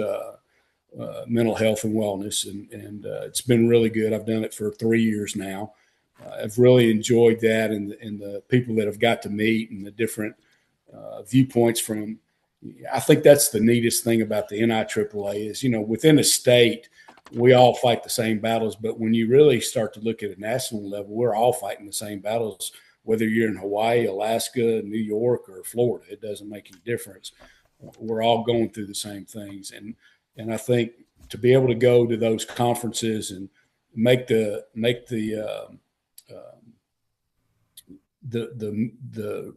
mental health and wellness. And it's been really good. I've done it for 3 years now. I've really enjoyed that, and the people that I've got to meet and the different viewpoints from. I think that's the neatest thing about the NIAAA is, within a state, we all fight the same battles. But when you really start to look at a national level, we're all fighting the same battles, whether you're in Hawaii, Alaska, New York, or Florida. It doesn't make any difference. We're all going through the same things. And I think to be able to go to those conferences and make the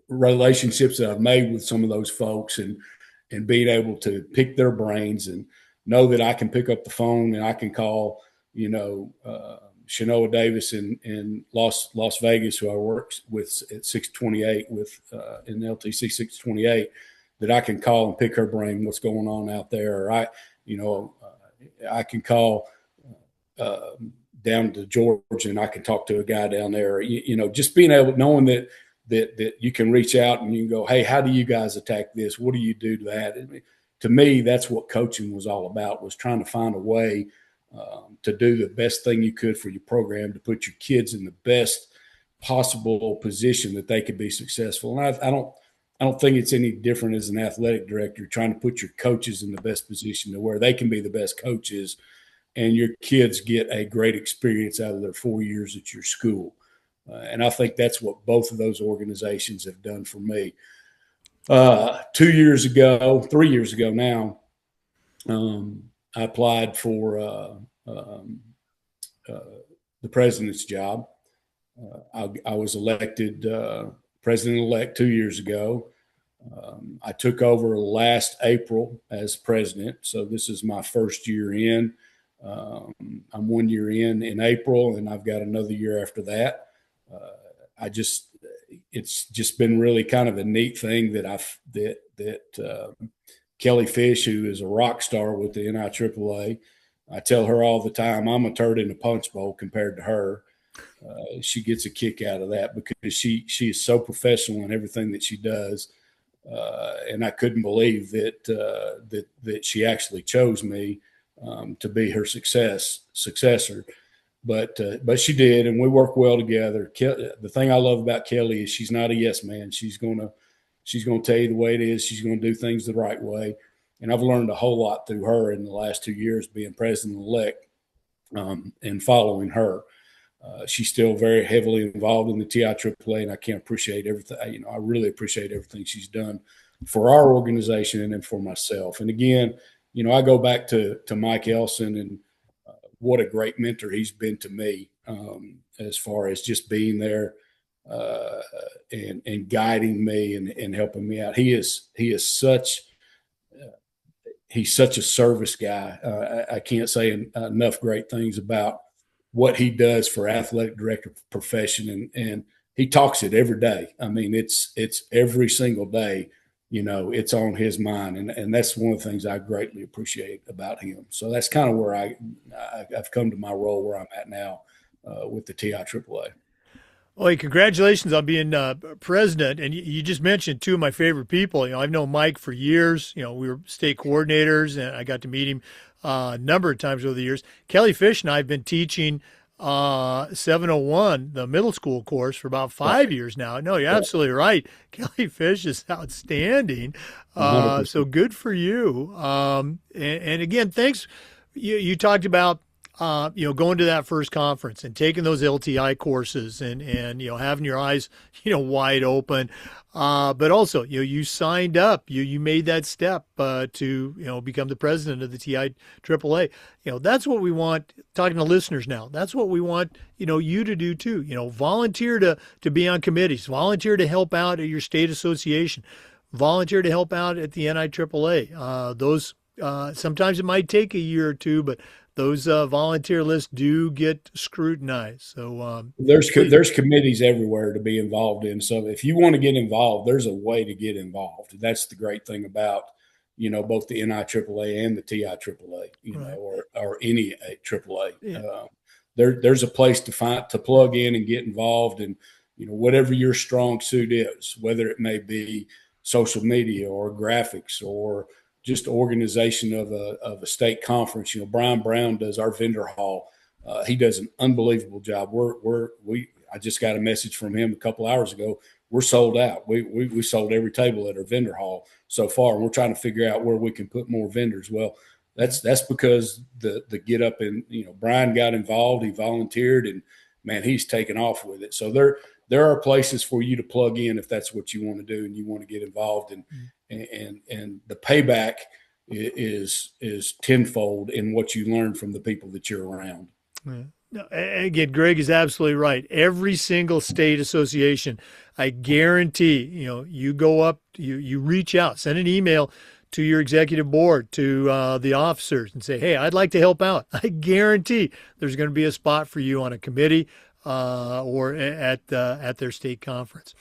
relationships that I've made with some of those folks, and being able to pick their brains and know that I can pick up the phone and I can call, Shanoa Davis in Las Vegas, who I work with at 628 in LTC 628, that I can call and pick her brain, what's going on out there. Or I can call down to Georgia and I can talk to a guy down there. Just being able, knowing that you can reach out and you can go, hey, how do you guys attack this? What do you do to that? To me, that's what coaching was all about, was trying to find a way to do the best thing you could for your program, to put your kids in the best possible position that they could be successful. And I don't think it's any different as an athletic director, trying to put your coaches in the best position to where they can be the best coaches and your kids get a great experience out of their 4 years at your school. And I think that's what both of those organizations have done for me. 3 years ago now, I applied for the president's job. I was elected president-elect 2 years ago. I took over last April as president, so this is my first year in. I'm 1 year in April, and I've got another year after that. It's just been really kind of a neat thing that Kelly Fish, who is a rock star with the NIAAA, I tell her all the time, I'm a turd in a punch bowl compared to her. She gets a kick out of that because she is so professional in everything that she does. And I couldn't believe that she actually chose me to be her successor. But she did, and we work well together. The thing I love about Kelly is she's not a yes man. She's gonna tell you the way it is. She's gonna do things the right way. And I've learned a whole lot through her in the last 2 years being president-elect and following her. She's still very heavily involved in the TIAAA, and I can't appreciate everything. I really appreciate everything she's done for our organization and for myself. And again, I go back to Mike Elson, and what a great mentor he's been to me as far as just being there and guiding me and helping me out. He's such a service guy. I can't say enough great things about what he does for athletic director profession. And he talks it every day. I mean, it's every single day, it's on his mind. And that's one of the things I greatly appreciate about him. So that's kind of where I've come to my role where I'm at now with the TIAAA. Well, hey, congratulations on being president. And you just mentioned two of my favorite people. I've known Mike for years. We were state coordinators, and I got to meet him a number of times over the years. Kelly Fish and I have been teaching 701, the middle school course, for about 5 years now. No, you're absolutely right. Kelly Fish is outstanding. So good for you. And again, thanks. You talked about going to that first conference and taking those LTI courses and having your eyes, wide open. But also, you signed up, you made that step to, become the president of the TIAAA. That's what we want, talking to listeners now, that's what we want, you to do too. Volunteer to be on committees, volunteer to help out at your state association, volunteer to help out at the NIAAA. Those sometimes it might take a year or two, but those volunteer lists do get scrutinized. So there's committees everywhere to be involved in. So if you want to get involved, there's a way to get involved. That's the great thing about, both the NIAAA and the TIAAA, right. or any AAA. Yeah. There's a place to plug in and get involved, and whatever your strong suit is, whether it may be social media or graphics or just organization of a state conference. Brian Brown does our vendor hall. He does an unbelievable job. I just got a message from him a couple hours ago. We're sold out. We sold every table at our vendor hall so far, and we're trying to figure out where we can put more vendors. Well, that's because the get up and Brian got involved. He volunteered, and man, he's taken off with it. So there are places for you to plug in if that's what you want to do and you want to get involved in. And the payback is tenfold in what you learn from the people that you're around. Yeah. No, again, Greg is absolutely right. Every single state association, I guarantee, you go up, you reach out, send an email to your executive board, to the officers, and say, hey, I'd like to help out. I guarantee there's going to be a spot for you on a committee or at their state conference.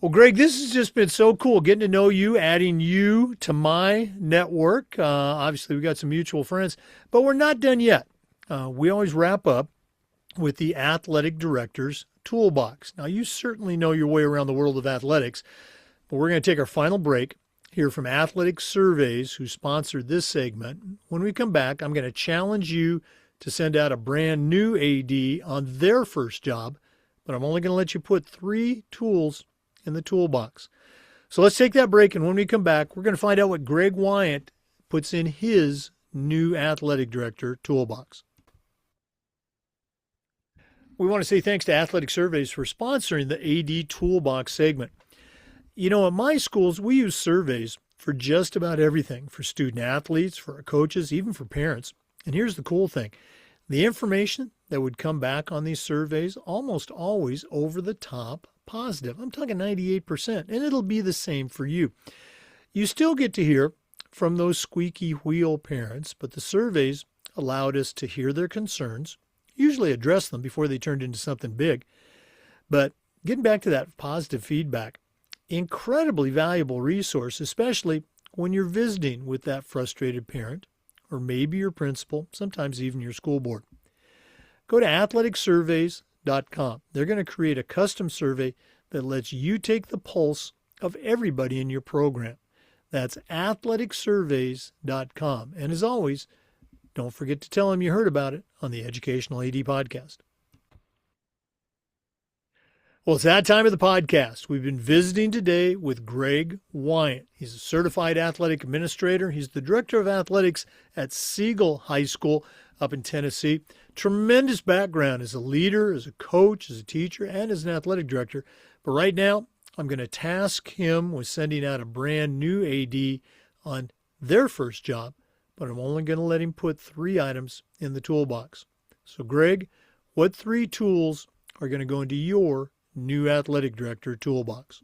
Well, Greg, this has just been so cool getting to know you, adding you to my network. Obviously, we got some mutual friends, but we're not done yet. We always wrap up with the Athletic Director's Toolbox. Now, you certainly know your way around the world of athletics, but we're going to take our final break, hear from Athletic Surveys, who sponsored this segment. When we come back, I'm going to challenge you to send out a brand new AD on their first job, but I'm only going to let you put 3 tools in the toolbox. So let's take that break, and when we come back, we're going to find out what Greg Wyant puts in his new athletic director toolbox. We want to say thanks to Athletic Surveys for sponsoring the AD Toolbox segment. At my schools, we use surveys for just about everything, for student athletes, for our coaches, even for parents. And here's the cool thing. The information that would come back on these surveys almost always over the top positive. I'm talking 98%, and it'll be the same for you. You still get to hear from those squeaky wheel parents, but the surveys allowed us to hear their concerns, usually address them before they turned into something big. But getting back to that positive feedback, incredibly valuable resource, especially when you're visiting with that frustrated parent, or maybe your principal, sometimes even your school board. Go to athleticsurveys.com. They're going to create a custom survey that lets you take the pulse of everybody in your program. That's athleticsurveys.com. And as always, don't forget to tell them you heard about it on the Educational AD Podcast. Well, it's that time of the podcast. We've been visiting today with Greg Wyant. He's a certified athletic administrator. He's the director of athletics at Siegel High School up in Tennessee. Tremendous background as a leader, as a coach, as a teacher, and as an athletic director. But right now, I'm going to task him with sending out a brand new AD on their first job, but I'm only going to let him put 3 items in the toolbox. So, Greg, what 3 tools are going to go into your new athletic director toolbox?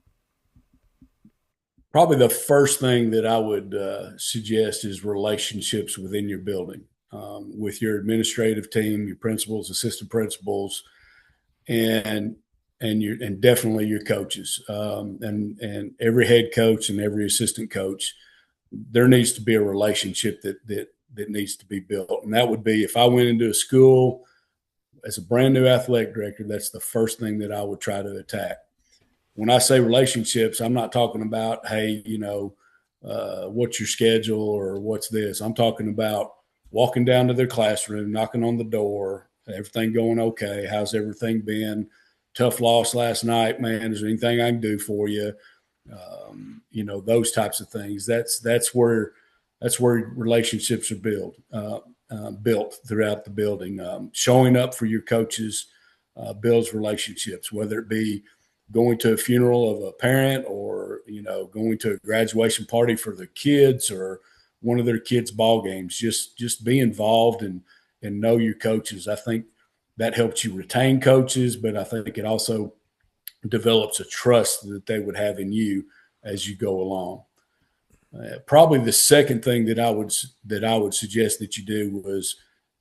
Probably the first thing that I would suggest is relationships within your building, with your administrative team, your principals, assistant principals, and definitely your coaches, and every head coach and every assistant coach. There needs to be a relationship that needs to be built, and that would be if I went into a school as a brand new athletic director. That's the first thing that I would try to attack. When I say relationships, I'm not talking about, hey, what's your schedule or what's this. I'm talking about walking down to their classroom, knocking on the door, everything going okay? How's everything been? Tough loss last night, man. Is there anything I can do for you? Those types of things. That's where relationships are built. built throughout the building. Showing up for your coaches builds relationships, whether it be going to a funeral of a parent or, going to a graduation party for their kids or one of their kids' ball games. Just be involved and know your coaches. I think that helps you retain coaches, but I think it also develops a trust that they would have in you as you go along. Probably the second thing that I would suggest that you do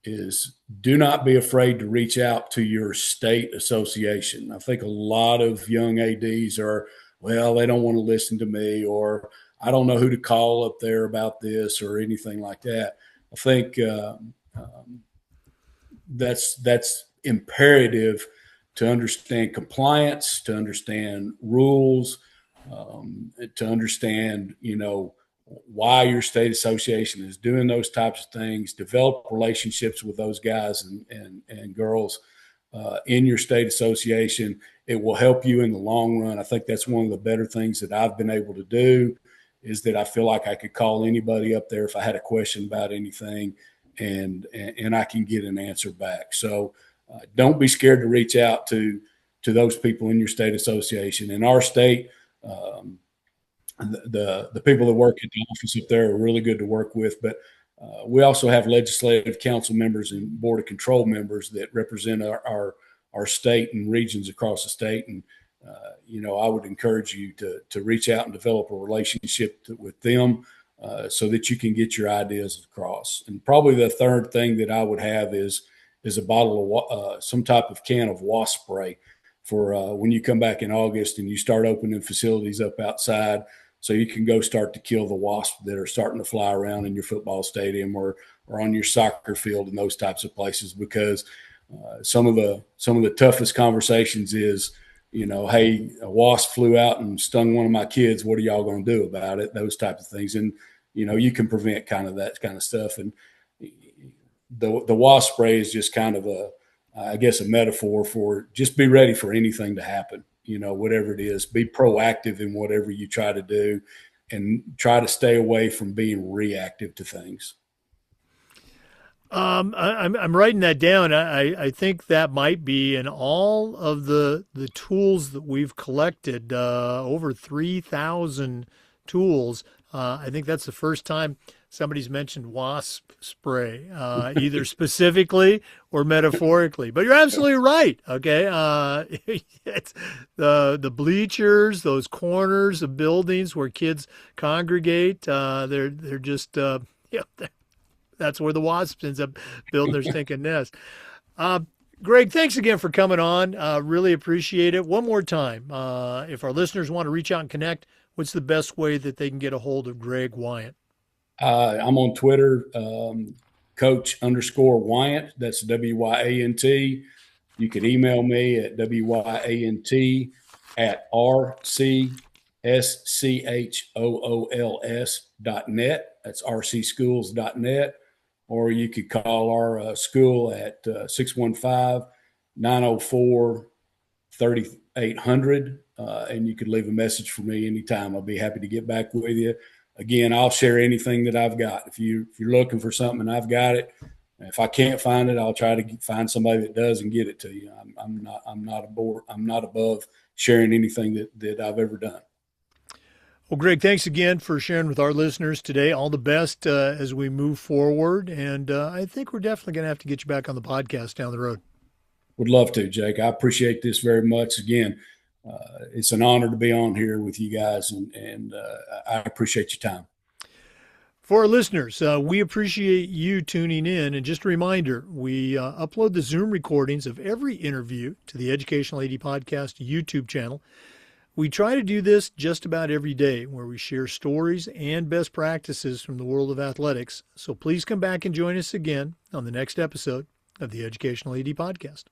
is do not be afraid to reach out to your state association. I think a lot of young ADs are, well, they don't want to listen to me, or I don't know who to call up there about this or anything like that. I think that's imperative to understand compliance, to understand rules, to understand, why your state association is doing those types of things. Develop relationships with those guys and girls in your state association. It will help you in the long run. I think that's one of the better things that I've been able to do, is that I feel like I could call anybody up there if I had a question about anything, and I can get an answer back. So don't be scared to reach out to those people in your state association. In our state, the people that work at the office up there are really good to work with, but we also have legislative council members and board of control members that represent our state and regions across the state. And, I would encourage you to reach out and develop a relationship with them so that you can get your ideas across. And probably the third thing that I would have is a bottle of some type of can of wasp spray for when you come back in August and you start opening facilities up outside, so you can go start to kill the wasps that are starting to fly around in your football stadium or on your soccer field and those types of places. Because some of the toughest conversations is, hey, a wasp flew out and stung one of my kids. What are y'all going to do about it? Those types of things. And, you can prevent kind of that kind of stuff. And the wasp spray is just kind of a metaphor for just be ready for anything to happen. Whatever it is, be proactive in whatever you try to do and try to stay away from being reactive to things. I'm writing that down. I think that might be in all of the tools that we've collected, over 3,000 tools. I think that's the first time somebody's mentioned wasp spray, either specifically or metaphorically. But you're absolutely right. Okay, it's the bleachers, those corners of buildings where kids congregate. They're just that's where the wasps ends up building their stinking nest. Greg, thanks again for coming on. Really appreciate it. One more time, if our listeners want to reach out and connect, what's the best way that they can get a hold of Greg Wyant? I'm on Twitter, Coach_Wyant. That's WYANT. You can email me at WYANT@rcschools.net. That's rcschools.net. Or you could call our school at 615-904-3800, and you could leave a message for me anytime. I'll be happy to get back with you. Again, I'll share anything that I've got. If you're looking for something and I've got it, if I can't find it, I'll try to find somebody that does and get it to you. I'm not above sharing anything that I've ever done. Well, Greg, thanks again for sharing with our listeners today. All the best as we move forward. And I think we're definitely going to have to get you back on the podcast down the road. Would love to, Jake. I appreciate this very much. Again, it's an honor to be on here with you guys, and I appreciate your time. For our listeners, we appreciate you tuning in. And just a reminder, we upload the Zoom recordings of every interview to the Educational AD Podcast YouTube channel. We try to do this just about every day, where we share stories and best practices from the world of athletics. So please come back and join us again on the next episode of the Educational AD Podcast.